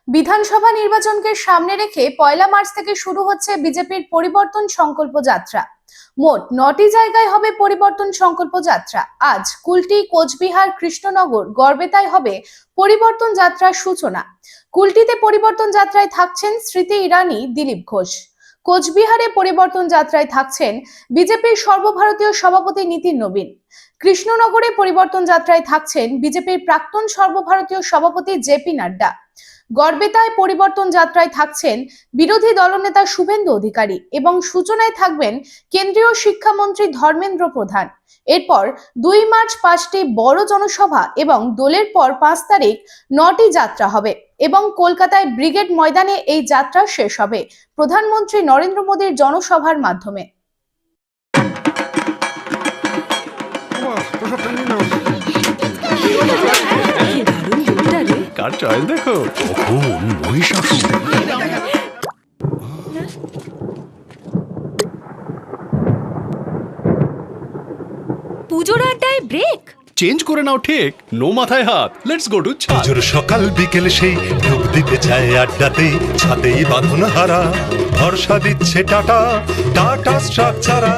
বিধানসভা নির্বাচনকে সামনে রেখে 1 মার্চ থেকে শুরু হচ্ছে বিজেপির পরিবর্তন সংকল্প যাত্রা। মোট 9টি জায়গায় হবে পরিবর্তন সংকল্প যাত্রা। আজ কুলটি, কোচবিহার, কৃষ্ণনগর, গড়বেতায় হবে পরিবর্তন যাত্রার সূচনা। কুলটিতে পরিবর্তন যাত্রায় থাকছেন স্মৃতি ইরানি, দিলীপ ঘোষ। কোচবিহারে পরিবর্তন যাত্রায় থাকছেন বিজেপির সর্বভারতীয় সভাপতি নীতিন নবীন। কৃষ্ণনগরে পরিবর্তন যাত্রায় থাকছেন বিজেপির প্রাক্তন সর্বভারতীয় সভাপতি জেপি নাড্ডা। গড়বেতায় পরিবর্তন যাত্রায় থাকছেন বিরোধী দলনেতা শুভেন্দু অধিকারী এবং সূচনায় থাকবেন কেন্দ্রীয় শিক্ষামন্ত্রী ধর্মেন্দ্র প্রধান। এরপর 2 মার্চ 5টি বড় জনসভা এবং দোলের পর 5 তারিখ 9টি যাত্রা হবে এবং কলকাতায় ব্রিগেড ময়দানে এই যাত্রা শেষ হবে প্রধানমন্ত্রী নরেন্দ্র মোদীর জনসভার মাধ্যমে। কার চয়েস দেখো, মহিষাসুর। পুজোর আড্ডায় ব্রেক চেঞ্জ করে নাও ঠিক, নো মাথায় হাত। লেটস গো টু পুজোর সকাল বিকেল সেই ডুব দিতে যায় আড্ডাতে, ছাদেই বাঁধন হারা ভরসা দিচ্ছে টাটা, টাটা স্ট্রাকচারা।